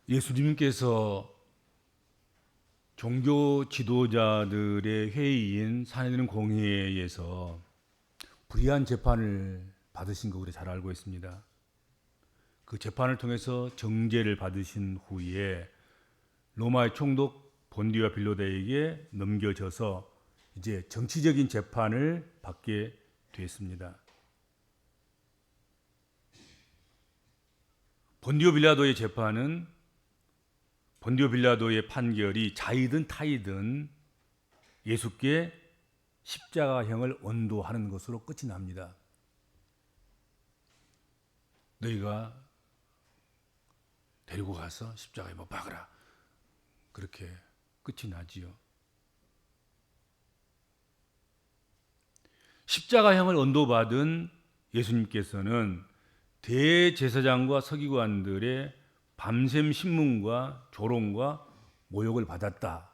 예수님께서 종교 지도자들의 회의인 산헤드린 공회에서 불의한 재판을 받으신 거 우리 잘 알고 있습니다. 그 재판을 통해서 정죄를 받으신 후에 로마의 총독 본디오 빌라도에게 넘겨져서 이제 정치적인 재판을 받게 됐습니다. 본디오 빌라도의 재판은 본디오 빌라도의 판결이 자이든 타이든 예수께 십자가형을 언도하는 것으로 끝이 납니다. 너희가 데리고 가서 십자가에 못 박으라. 그렇게 끝이 나지요. 십자가형을 언도받은 예수님께서는 대제사장과 서기관들의 밤샘 신문과 조롱과 모욕을 받았다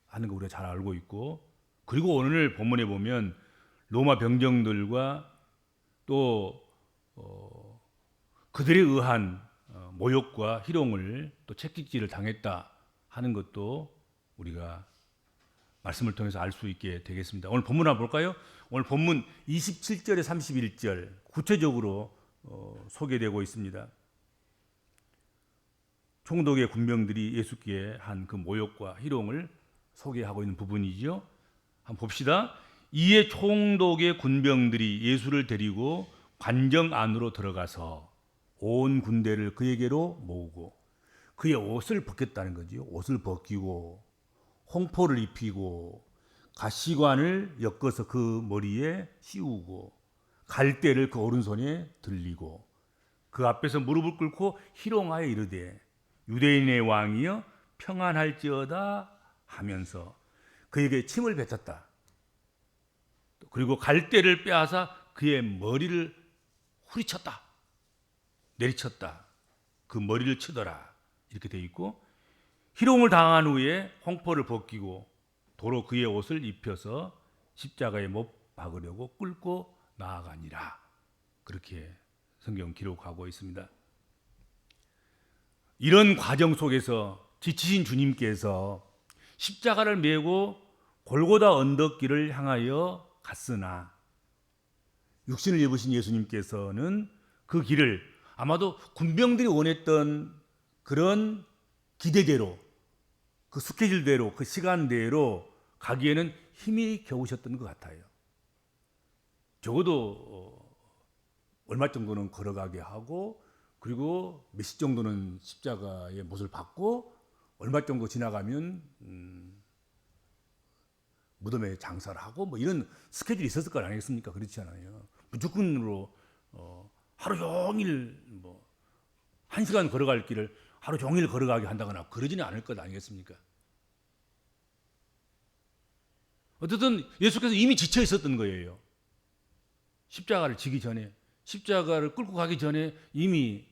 하는 거 우리가 잘 알고 있고, 그리고 오늘 본문에 보면 로마 병정들과 또 그들에 의한 모욕과 희롱을 또 채찍질을 당했다 하는 것도 우리가 말씀을 통해서 알 수 있게 되겠습니다. 오늘 본문 한번 볼까요? 오늘 본문 27절에 31절 구체적으로 소개되고 있습니다. 총독의 군병들이 예수께 한 그 모욕과 희롱을 소개하고 있는 부분이죠. 한번 봅시다. 이에 총독의 군병들이 예수를 데리고 관정 안으로 들어가서 온 군대를 그에게로 모으고 그의 옷을 벗겼다는 거지요. 옷을 벗기고 홍포를 입히고 가시관을 엮어서 그 머리에 씌우고 갈대를 그 오른손에 들리고 그 앞에서 무릎을 꿇고 희롱하여 이르되 유대인의 왕이여 평안할지어다 하면서 그에게 침을 뱉었다. 그리고 갈대를 빼앗아 그의 머리를 후리쳤다. 내리쳤다. 그 머리를 치더라. 이렇게 되어 있고, 희롱을 당한 후에 홍포를 벗기고 도로 그의 옷을 입혀서 십자가에 못 박으려고 끌고 나아가니라. 그렇게 성경 기록하고 있습니다. 이런 과정 속에서 지치신 주님께서 십자가를 메고 골고다 언덕길을 향하여 갔으나 육신을 입으신 예수님께서는 그 길을 아마도 군병들이 원했던 그런 기대대로, 그 스케줄대로, 그 시간대로 가기에는 힘이 겨우셨던 것 같아요. 적어도 얼마 정도는 걸어가게 하고, 그리고 몇 시 정도는 십자가의 못을 받고, 얼마 정도 지나가면 무덤에 장사를 하고, 뭐 이런 스케줄이 있었을 거 아니겠습니까? 그렇지 않아요. 무조건으로 하루 종일 뭐 1시간 걸어갈 길을 하루 종일 걸어가게 한다거나 그러지는 않을 것 아니겠습니까? 어쨌든 예수께서 이미 지쳐 있었던 거예요. 십자가를 지기 전에, 십자가를 끌고 가기 전에 이미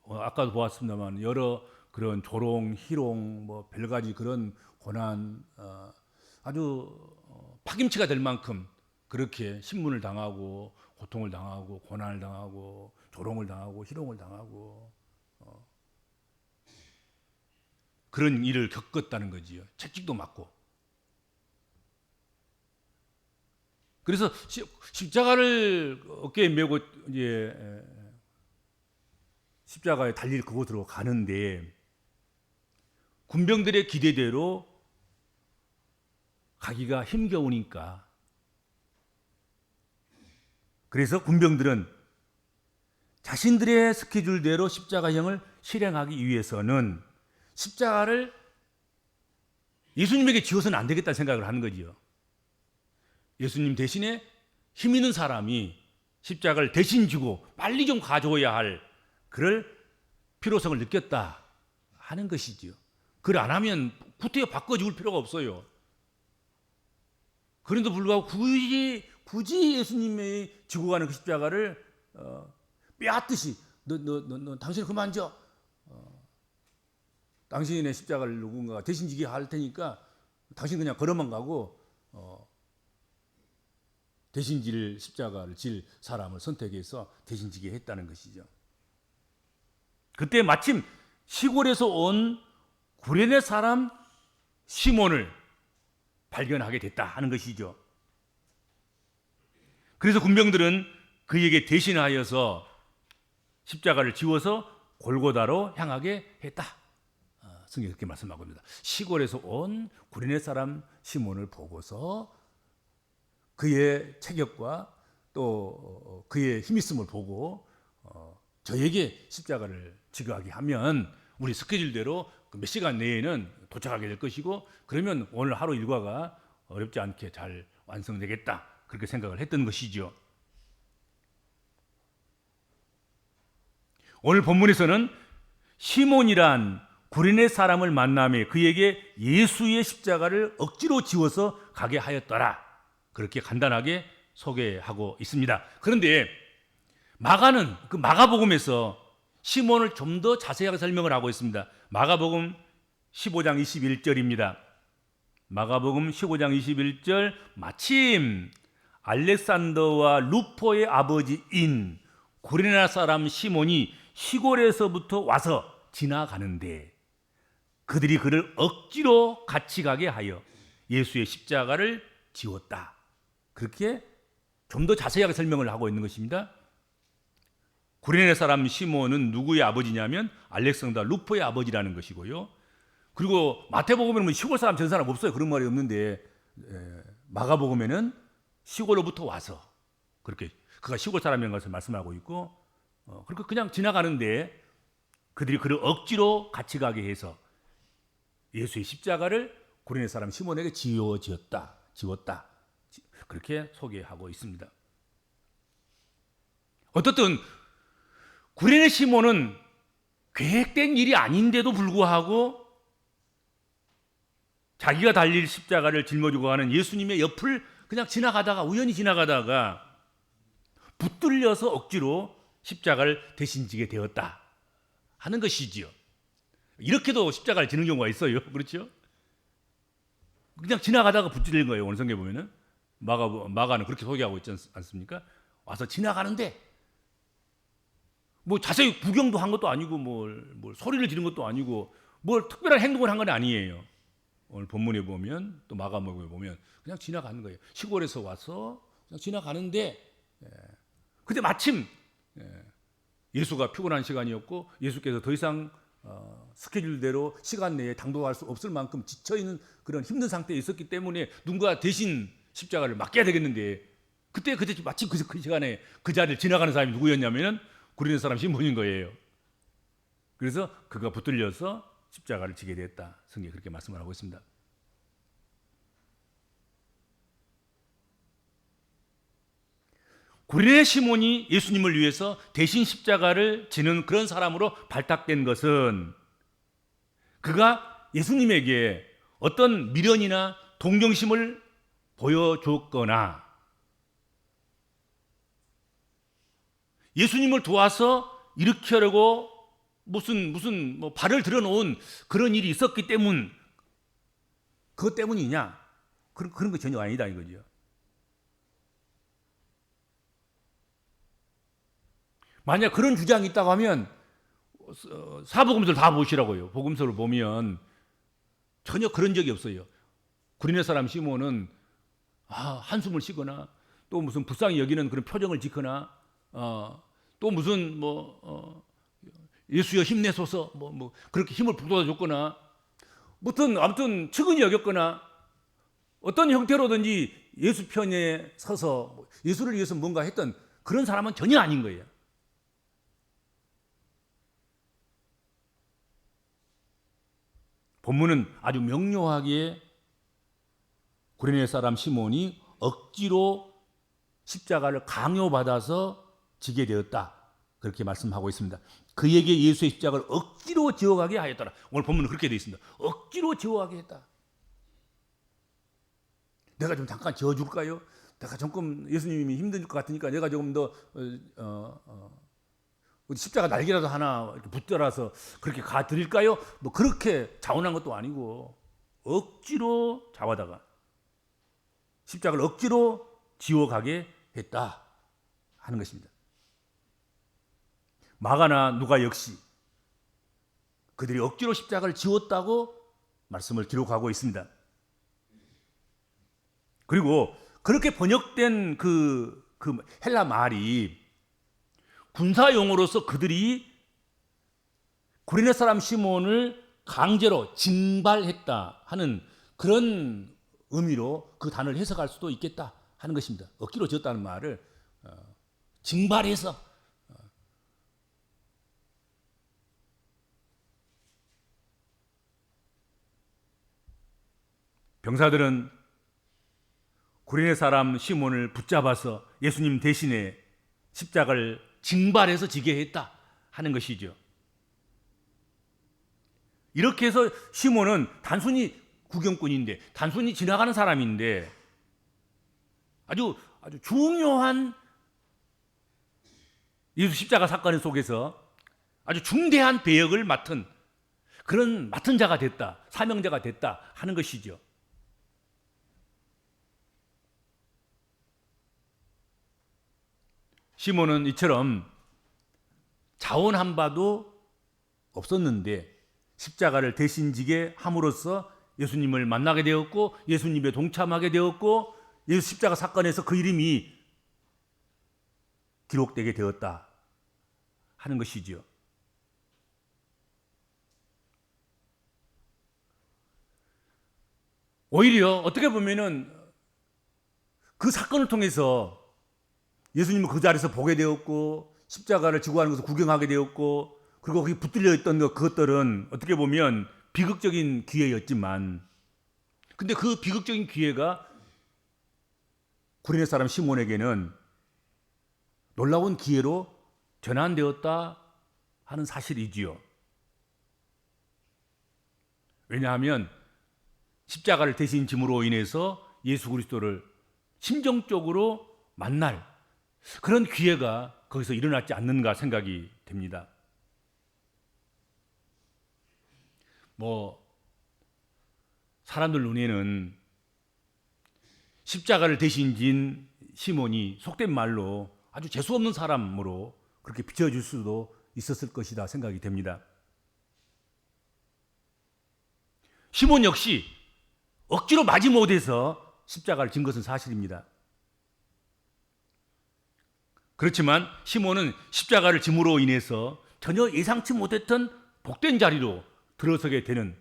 아까도 보았습니다만 여러 그런 조롱, 희롱, 뭐 별가지 그런 고난, 아주 파김치가 될 만큼 그렇게 신문을 당하고 고통을 당하고 고난을 당하고 조롱을 당하고 희롱을 당하고 그런 일을 겪었다는 거지요. 채찍도 맞고. 그래서 십자가를 어깨에 메고 이제 십자가에 달릴 그곳으로 가는데 군병들의 기대대로 가기가 힘겨우니까, 그래서 군병들은 자신들의 스케줄대로 십자가형을 실행하기 위해서는 십자가를 예수님에게 지어서는 안 되겠다는 생각을 하는 거지요. 예수님 대신에 힘 있는 사람이 십자가를 대신 지고 빨리 좀 가져와야 할 그럴 필요성을 느꼈다 하는 것이지요. 그걸 안 하면 구태여 바꿔 죽을 필요가 없어요. 그런데도 불구하고 굳이 예수님이 지고 가는 그 십자가를 빼앗듯이 너 당신 그만 져. 당신의 십자가를 누군가 대신 지게 할 테니까 당신 그냥 걸어만 가고 대신 질 십자가를 질 사람을 선택해서 대신 지게 했다는 것이죠. 그때 마침 시골에서 온 구레네 사람 시몬을 발견하게 됐다 하는 것이죠. 그래서 군병들은 그에게 대신하여서 십자가를 지워서 골고다로 향하게 했다. 성경이 그렇게 말씀하고 있습니다. 시골에서 온 구레네 사람 시몬을 보고서 그의 체격과 또 그의 힘있음을 보고 저에게 십자가를 지거하게 하면 우리 스케줄대로 몇 시간 내에는 도착하게 될 것이고, 그러면 오늘 하루 일과가 어렵지 않게 잘 완성되겠다, 그렇게 생각을 했던 것이죠. 오늘 본문에서는 시몬이란 구레네 사람을 만남에 그에게 예수의 십자가를 억지로 지워서 가게 하였더라, 그렇게 간단하게 소개하고 있습니다. 그런데 마가는 그 마가복음에서 시몬을 좀 더 자세하게 설명을 하고 있습니다. 마가복음 15장 21절입니다. 마가복음 15장 21절, 마침 알렉산더와 루포의 아버지인 구레네 사람 시몬이 시골에서부터 와서 지나가는데 그들이 그를 억지로 같이 가게 하여 예수의 십자가를 지웠다. 그렇게 좀 더 자세하게 설명을 하고 있는 것입니다. 구레네 사람 시몬은 누구의 아버지냐면 알렉산더 루포의 아버지라는 것이고요. 그리고 마태복음에는 시골 사람 전 사람 없어요. 그런 말이 없는데 마가복음에는 시골로부터 와서 그렇게 그가 시골 사람인 것을 말씀하고 있고, 그렇게 그냥 지나가는데 그들이 그를 억지로 같이 가게 해서 예수의 십자가를 구레네 사람 시몬에게 지웠다. 그렇게 소개하고 있습니다. 어떻든 구레네 시몬은 계획된 일이 아닌데도 불구하고 자기가 달릴 십자가를 짊어지고 가는 예수님의 옆을 그냥 우연히 지나가다가 붙들려서 억지로 십자가를 대신 지게 되었다 하는 것이지요. 이렇게도 십자가를 지는 경우가 있어요. 그렇죠? 그냥 지나가다가 붙들린 거예요. 오늘 성경에 보면은 마가는 그렇게 소개하고 있지 않습니까? 와서 지나가는데 뭐 자세히 구경도 한 것도 아니고 뭘 소리를 지른 것도 아니고 뭘 특별한 행동을 한 건 아니에요. 오늘 본문에 보면 또 마가복음에 보면 그냥 지나가는 거예요. 시골에서 와서 그냥 지나가는데 근데 마침 예수가 피곤한 시간이었고 예수께서 더 이상 스케줄대로 시간 내에 당도할 수 없을 만큼 지쳐있는 그런 힘든 상태에 있었기 때문에 누군가 대신 십자가를 맡겨야 되겠는데 그때 마침 그 시간에 그 자리를 지나가는 사람이 누구였냐면 구레네 사람 시몬인 거예요. 그래서 그가 붙들려서 십자가를 지게 됐다. 성경이 그렇게 말씀을 하고 있습니다. 구레네 시몬이 예수님을 위해서 대신 십자가를 지는 그런 사람으로 발탁된 것은 그가 예수님에게 어떤 미련이나 동정심을 보여줬거나 예수님을 도와서 일으키려고 무슨 발을 들어놓은 그런 일이 있었기 때문, 그것 때문이냐? 그런 거 전혀 아니다 이거죠. 만약 그런 주장이 있다고 하면 사복음서를 다 보시라고요. 복음서를 보면 전혀 그런 적이 없어요. 구레네 사람 시몬은 한숨을 쉬거나 또 무슨 불쌍히 여기는 그런 표정을 짓거나 또 무슨 예수여 힘내소서 그렇게 힘을 북돋아줬거나 아무튼 측은히 여겼거나 어떤 형태로든지 예수 편에 서서 예수를 위해서 뭔가 했던 그런 사람은 전혀 아닌 거예요. 본문은 아주 명료하게 구레네 사람 시몬이 억지로 십자가를 강요받아서 지게 되었다, 그렇게 말씀하고 있습니다. 그에게 예수의 십자가를 억지로 지어가게 하였더라. 오늘 본문은 그렇게 되어 있습니다. 억지로 지어가게 했다. 내가 좀 잠깐 지어줄까요? 내가 조금 예수님이 힘들 것 같으니까 내가 조금 더 십자가 날개라도 하나 이렇게 붙들어서 그렇게 가드릴까요? 그렇게 자원한 것도 아니고 억지로 잡아다가 십자가를 억지로 지워가게 했다 하는 것입니다. 마가나 누가 역시 그들이 억지로 십자가를 지웠다고 말씀을 기록하고 있습니다. 그리고 그렇게 번역된 그 헬라 말이 군사 용어로서 그들이 구레네 사람 시몬을 강제로 징발했다 하는 그런 의미로 그 단어를 해석할 수도 있겠다 하는 것입니다. 억지로 지었다는 말을 징발해서 병사들은 구레네 사람 시몬을 붙잡아서 예수님 대신에 십자가를 징발해서 지게 했다 하는 것이죠. 이렇게 해서 시몬은 단순히 구경꾼인데, 단순히 지나가는 사람인데 아주 중요한 예수 십자가 사건 속에서 아주 중대한 배역을 맡은 그런 맡은 자가 됐다, 사명자가 됐다 하는 것이죠. 시몬은 이처럼 자원한 바도 없었는데 십자가를 대신 지게 함으로써 예수님을 만나게 되었고 예수님에 동참하게 되었고 예수 십자가 사건에서 그 이름이 기록되게 되었다 하는 것이지요. 오히려 어떻게 보면은 그 사건을 통해서 예수님을 그 자리에서 보게 되었고 십자가를 지고 가는 것을 구경하게 되었고 그리고 거기 붙들려 있던 그것들은 어떻게 보면 비극적인 기회였지만 근데 그 비극적인 기회가 구레네 사람 시몬에게는 놀라운 기회로 전환되었다 하는 사실이지요. 왜냐하면 십자가를 대신 짐으로 인해서 예수 그리스도를 심정적으로 만날 그런 기회가 거기서 일어났지 않는가 생각이 됩니다. 사람들 눈에는 십자가를 대신 진 시몬이 속된 말로 아주 재수없는 사람으로 그렇게 비춰질 수도 있었을 것이다 생각이 됩니다. 시몬 역시 억지로 마지못해서 십자가를 진 것은 사실입니다. 그렇지만 시몬은 십자가를 짐으로 인해서 전혀 예상치 못했던 복된 자리로 들어서게 되는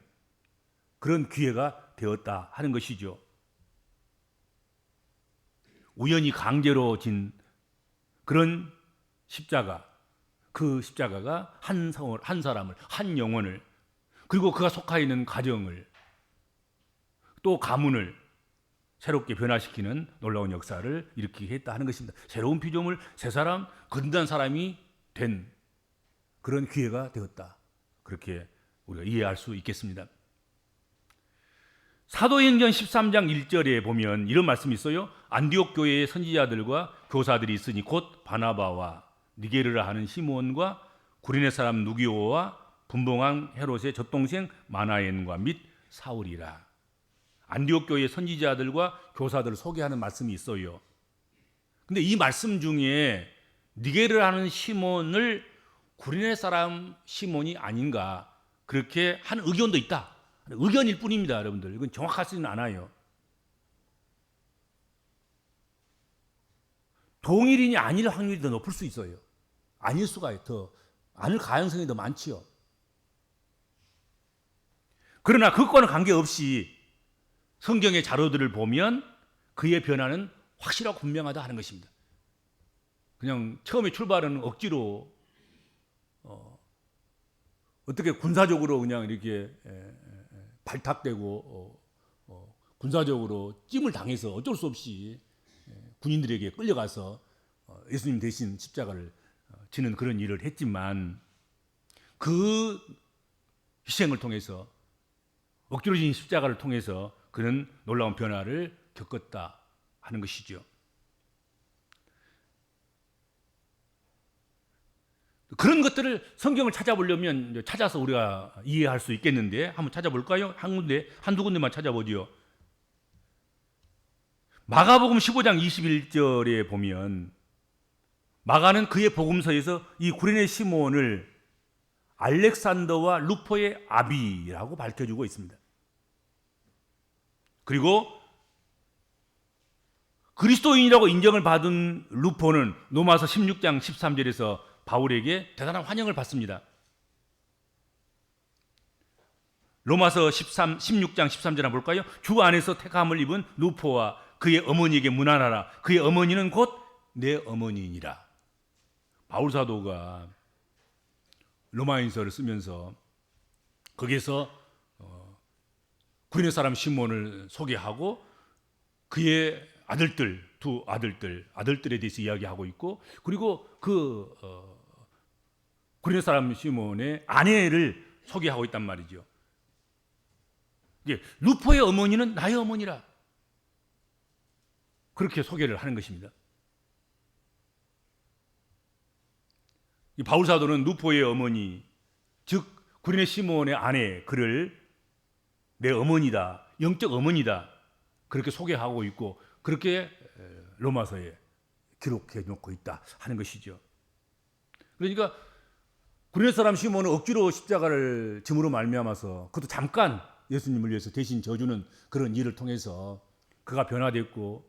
그런 기회가 되었다 하는 것이죠. 우연히 강제로 진 그런 십자가, 그 십자가가 한 사람을, 한 영혼을, 그리고 그가 속하 있는 가정을, 또 가문을 새롭게 변화시키는 놀라운 역사를 일으키게 했다 하는 것입니다. 새로운 피조물, 새 사람, 거듭난 사람이 된 그런 기회가 되었다. 그렇게 우리가 이해할 수 있겠습니다. 사도행전 13장 1절에 보면 이런 말씀이 있어요. 안디옥 교회의 선지자들과 교사들이 있으니 곧 바나바와 니게르라 하는 시몬과 구레네 사람 누기오와 분봉왕 헤롯의 젖동생 마나엔과 및 사울이라. 안디옥 교회의 선지자들과 교사들을 소개하는 말씀이 있어요. 근데 이 말씀 중에 니게르라는 시몬을 구레네 사람 시몬이 아닌가 그렇게 한 의견도 있다. 의견일 뿐입니다, 여러분들. 이건 정확하지는 않아요. 동일인이 아닐 확률이 더 높을 수 있어요. 아닐 수가 더 아닐 가능성이 더 많지요. 그러나 그것과는 관계없이 성경의 자료들을 보면 그의 변화는 확실하고 분명하다 하는 것입니다. 그냥 처음에 출발은 억지로 어떻게 군사적으로 그냥 이렇게 발탁되고 군사적으로 찜을 당해서 어쩔 수 없이 군인들에게 끌려가서 예수님 대신 십자가를 지는 그런 일을 했지만 그 희생을 통해서 억지로 진 십자가를 통해서 그는 놀라운 변화를 겪었다 하는 것이죠. 그런 것들을 성경을 찾아보려면 찾아서 우리가 이해할 수 있겠는데 한번 찾아볼까요? 한두 군데만 찾아보지요. 마가복음 15장 21절에 보면 마가는 그의 복음서에서 이 구레네 시몬을 알렉산더와 루포의 아비라고 밝혀주고 있습니다. 그리고 그리스도인이라고 인정을 받은 루포는 로마서 16장 13절에서 바울에게 대단한 환영을 받습니다. 로마서 16장 13절 한번 볼까요? 주 안에서 택함을 입은 루포와 그의 어머니에게 문안하라. 그의 어머니는 곧 내 어머니이니라. 바울 사도가 로마인서를 쓰면서 거기에서 구레네 사람 시몬을 소개하고 그의 아들들, 두 아들들에 대해서 이야기하고 있고, 그리고 그 구레네 사람 시몬의 아내를 소개하고 있단 말이죠. 루포의 어머니는 나의 어머니라, 그렇게 소개를 하는 것입니다. 이 바울 사도는 루포의 어머니, 즉 구레네 시몬의 아내 그를 내 어머니다, 영적 어머니다, 그렇게 소개하고 있고, 그렇게 로마서에 기록해 놓고 있다 하는 것이죠. 그러니까 구레네 사람 시몬은 억지로 십자가를 짐으로 말미암아서, 그것도 잠깐 예수님을 위해서 대신 져주는 그런 일을 통해서 그가 변화됐고,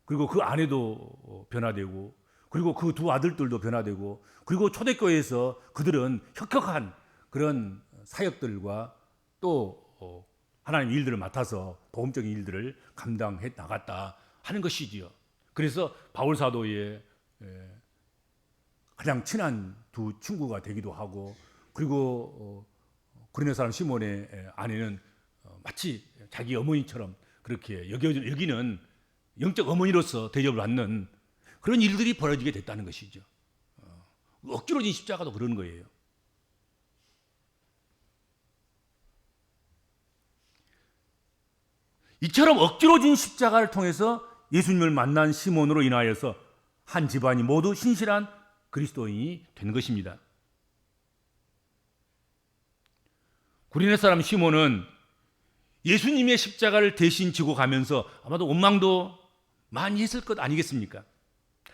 그리고 그 아내도 변화되고, 그리고 그 두 아들들도 변화되고, 그리고 초대교회에서 그들은 혁혁한 그런 사역들과 또 하나님 일들을 맡아서 복음적인 일들을 감당해 나갔다 하는 것이지요. 그래서 바울 사도의 가장 친한 두 친구가 되기도 하고, 그리고 구레네 사람 시몬의 아내는 마치 자기 어머니처럼 그렇게 여기는 영적 어머니로서 대접을 받는 그런 일들이 벌어지게 됐다는 것이죠. 억지로 진 십자가도 그런 거예요. 이처럼 억지로 진 십자가를 통해서 예수님을 만난 시몬으로 인하여서 한 집안이 모두 신실한 그리스도인이 된 것입니다. 구레네 사람 시몬은 예수님의 십자가를 대신 지고 가면서 아마도 원망도 많이 했을 것 아니겠습니까?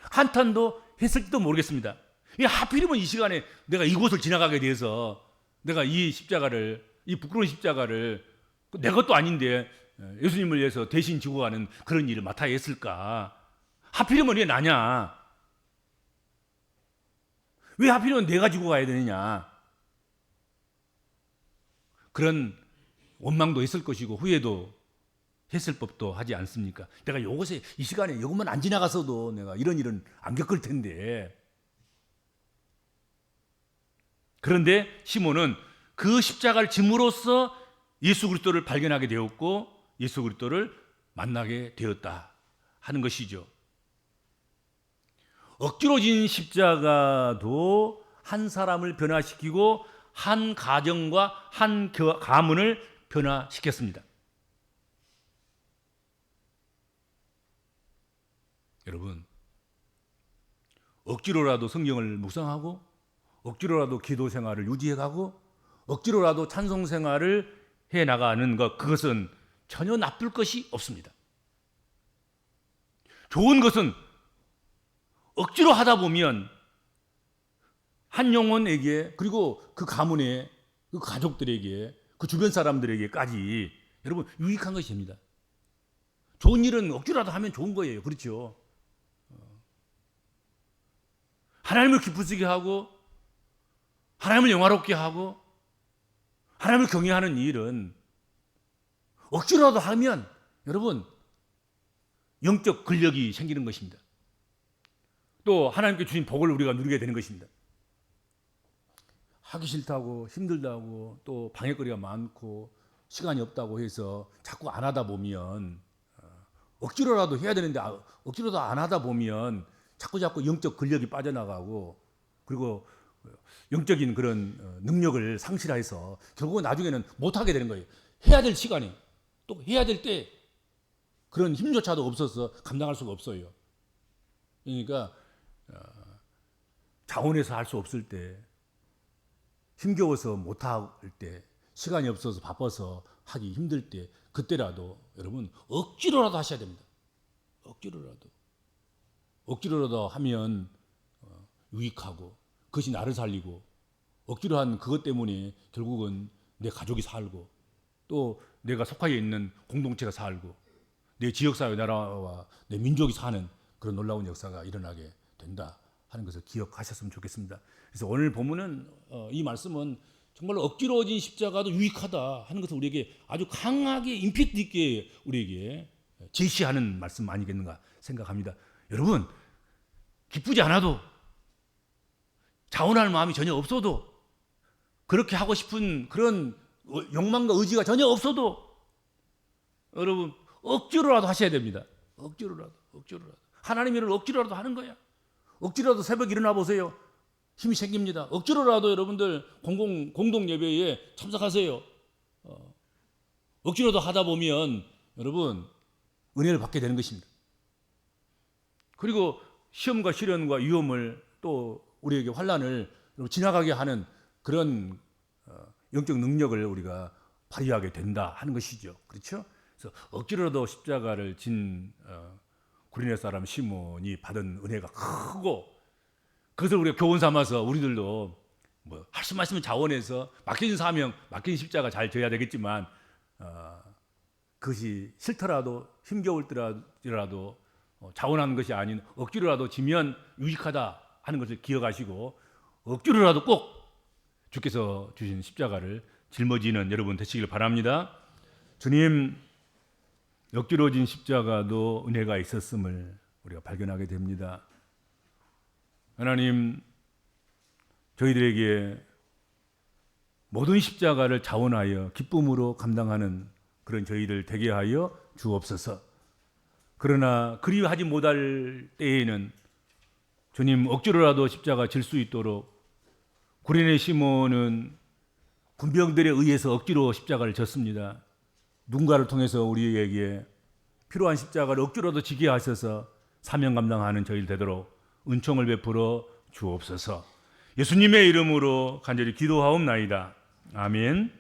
한탄도 했을지도 모르겠습니다. 하필이면 이 시간에 내가 이곳을 지나가게 돼서 내가 이 십자가를, 이 부끄러운 십자가를 내 것도 아닌데 예수님을 위해서 대신 지고 가는 그런 일을 맡아야 했을까? 하필이면 왜 나냐? 왜 하필이면 내가 지고 가야 되느냐? 그런 원망도 했을 것이고 후회도 했을 법도 하지 않습니까? 내가 요것에 이 시간에 요것만 안 지나갔어도 내가 이런 일은 안 겪을 텐데. 그런데 시몬은 그 십자가를 짐으로써 예수 그리스도를 발견하게 되었고 예수 그리스도를 만나게 되었다 하는 것이죠. 억지로 진 십자가도 한 사람을 변화시키고 한 가정과 한 가문을 변화시켰습니다. 여러분, 억지로라도 성경을 묵상하고 억지로라도 기도 생활을 유지해가고 억지로라도 찬송 생활을 해나가는 것, 그것은 전혀 나쁠 것이 없습니다. 좋은 것은 억지로 하다 보면 한 영혼에게, 그리고 그 가문에, 그 가족들에게, 그 주변 사람들에게까지 여러분 유익한 것이 됩니다. 좋은 일은 억지로라도 하면 좋은 거예요. 그렇죠? 하나님을 기쁘시게 하고 하나님을 영화롭게 하고 하나님을 경외하는 일은 억지로라도 하면 여러분 영적 근력이 생기는 것입니다. 또 하나님께 주신 복을 우리가 누리게 되는 것입니다. 하기 싫다고 힘들다고 또 방해거리가 많고 시간이 없다고 해서 자꾸 안 하다 보면, 억지로라도 해야 되는데 억지로도 안 하다 보면 자꾸 영적 근력이 빠져나가고, 그리고 영적인 그런 능력을 상실해서 결국은 나중에는 못하게 되는 거예요. 해야 될 시간에 또 해야 될 때 그런 힘조차도 없어서 감당할 수가 없어요. 그러니까 자원해서 할 수 없을 때, 힘겨워서 못할 때, 시간이 없어서 바빠서 하기 힘들 때, 그때라도 여러분 억지로라도 하셔야 됩니다. 억지로라도 하면 유익하고 그것이 나를 살리고 억지로 한 그것 때문에 결국은 내 가족이 살고 또 내가 속하여 있는 공동체가 살고 내 지역사회 나라와 내 민족이 사는 그런 놀라운 역사가 일어나게 된다 하는 것을 기억하셨으면 좋겠습니다. 그래서 오늘 본문은 이 말씀은 정말로 억지로진 십자가도 유익하다 하는 것을 우리에게 아주 강하게 임팩트 있게 우리에게 제시하는 말씀 아니겠는가 생각합니다. 여러분, 기쁘지 않아도 자원할 마음이 전혀 없어도 그렇게 하고 싶은 그런 욕망과 의지가 전혀 없어도 여러분 억지로라도 하셔야 됩니다. 억지로라도. 하나님 일을 억지로라도 하는 거야. 억지로라도 새벽 일어나 보세요. 힘이 생깁니다. 억지로라도 여러분들 공동 예배에 참석하세요. 억지로도 하다 보면 여러분 은혜를 받게 되는 것입니다. 그리고 시험과 시련과 위험을 또 우리에게 환난을 지나가게 하는 그런 영적 능력을 우리가 발휘하게 된다 하는 것이죠. 그렇죠? 그래서 억지로라도 십자가를 진 구레네 사람 시몬이 받은 은혜가 크고 그것을 우리가 교훈 삼아서 우리들도 뭐 할 수만 있으면 자원해서 맡겨진 사명, 맡겨진 십자가 잘 져야 되겠지만 그것이 싫더라도 힘겨울더라도 자원하는 것이 아닌 억지로라도 지면 유익하다 하는 것을 기억하시고 억지로라도 꼭 주께서 주신 십자가를 짊어지는 여러분 되시길 바랍니다. 주님, 억지로 진 십자가도 은혜가 있었음을 우리가 발견하게 됩니다. 하나님, 저희들에게 모든 십자가를 자원하여 기쁨으로 감당하는 그런 저희들 되게 하여 주옵소서. 그러나 그리하지 못할 때에는 주님 억지로라도 십자가 질 수 있도록 구레네 시몬은 군병들에 의해서 억지로 십자가를 졌습니다. 누군가를 통해서 우리에게 필요한 십자가를 억지로도 지게 하셔서 사명 감당하는 저희들 되도록 은총을 베풀어 주옵소서. 예수님의 이름으로 간절히 기도하옵나이다. 아멘.